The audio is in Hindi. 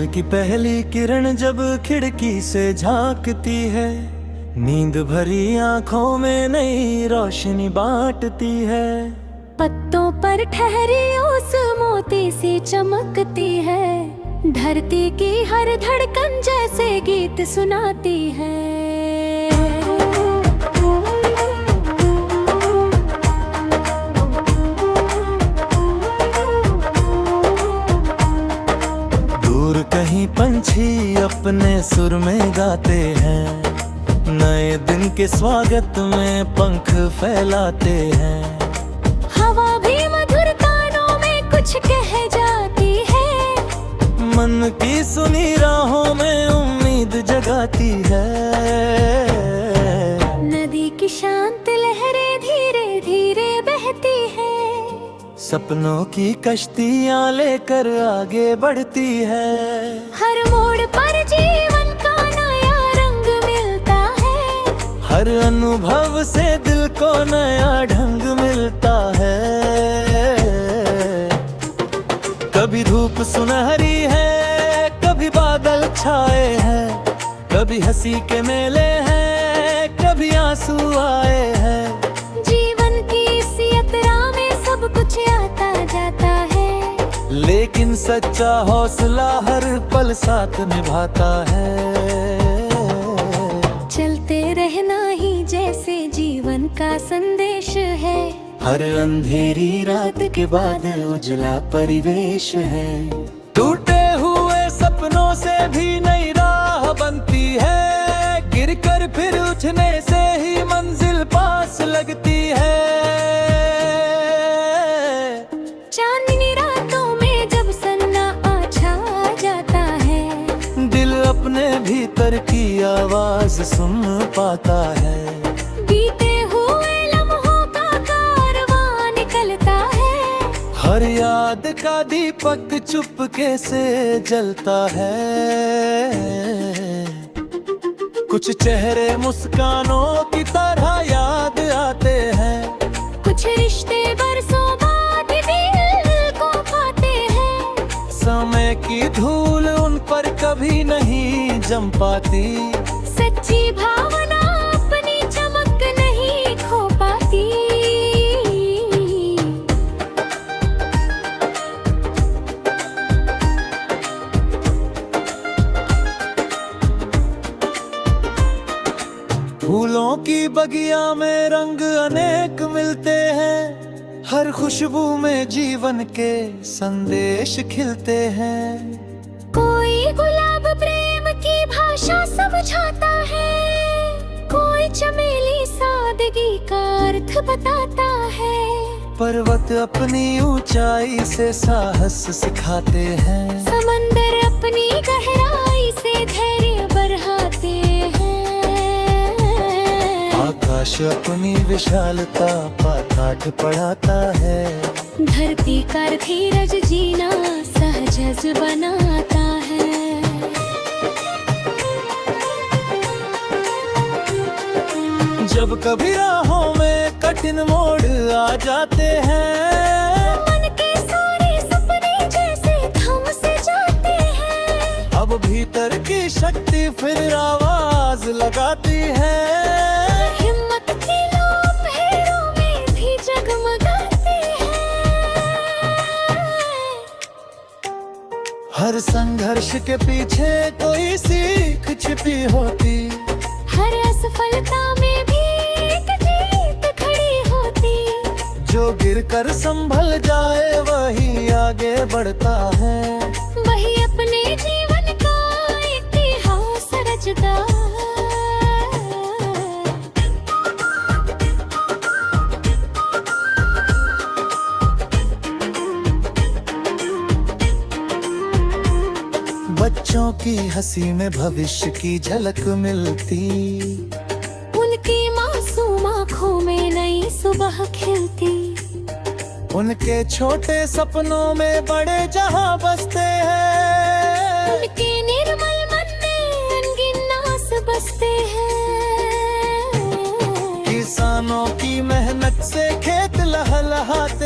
सुबह की पहली किरण जब खिड़की से झांकती है, नींद भरी आंखों में नई रोशनी बांटती है। पत्तों पर ठहरी ओस मोती सी चमकती है, धरती की हर धड़कन जैसे गीत सुनाती है। दूर कहीं पंछी अपने सुर में गाते हैं, नए दिन के स्वागत में पंख फैलाते हैं। हवा भी मधुर तानों में कुछ कह जाती है, मन की सुनी राहों में उम्मीद जगाती है। नदी की शांत लहरें धीरे धीरे बहती है, सपनों की कश्तियाँ लेकर आगे बढ़ती है। हर मोड़ पर जीवन का नया रंग मिलता है, हर अनुभव से दिल को नया ढंग मिलता है। कभी धूप सुनहरी है, कभी बादल छाए हैं, कभी हंसी के मेले हैं, कभी आंसू आए हैं। जीवन की इस यात्रा में सब कुछ आता जाता है, लेकिन सच्चा हौसला हर पल साथ निभाता है। चलते रहना ही जैसे जीवन का संदेश है, हर अंधेरी रात के बाद उजला परिवेश है। टूटे हुए सपनों से भी नई राह बनती है, गिरकर फिर उठने से ही मंजिल पास लगती है। चांदनी रातों में जब सन्नाटा छा जाता है, दिल अपने भीतर की आवाज सुन पाता है। बीते हुए लम्हों का कारवां निकलता है, हर याद का दीपक चुपके से जलता है। कुछ चेहरे मुस्कानों की तरह याद आते हैं, कुछ रिश्ते बरसों बाद दिल को पाते हैं। समय की धूल उन पर कभी नहीं जम पाती, सच्ची भावना अपनी चमक नहीं खो पाती। फूलों की बगिया में रंग अनेक मिलते हैं, हर खुशबू में जीवन के संदेश खिलते हैं। कोई गुलाब प्रेम की भाषा समझाता है, कोई चमेली सादगी का अर्थ बताता है। पर्वत अपनी ऊंचाई से साहस सिखाते हैं, समंदर अपनी गहराई से धैर्य बढ़ाते हैं। आकाश अपनी विशालता पाठ पढ़ाता है, धरती का धीरज जीना सहज बनाता है। जब कभी राहों में कठिन मोड़ आ जाते हैं, मन के सारे सपने जैसे थम से जाते हैं। अब भीतर की शक्ति फिर आवाज लगाती है। हिम्मत की लो लम्हेरों में भी जगमगाते हैं। हर संघर्ष के पीछे कोई सीख छिपी होती, हर असफलता में भी एक जीत खड़ी होती। जो गिरकर संभल जाए वही आगे बढ़ता है, वही अपने जीवन का इतिहास रचता है। बच्चों की हंसी में भविष्य की झलक मिलती, उनकी मासूम आँखों में नई सुबह खिलती। उनके छोटे सपनों में बड़े जहां बसते हैं, उनके निर्मल मन में अनगिन आस बसते हैं। किसानों की मेहनत से खेत लहलहाते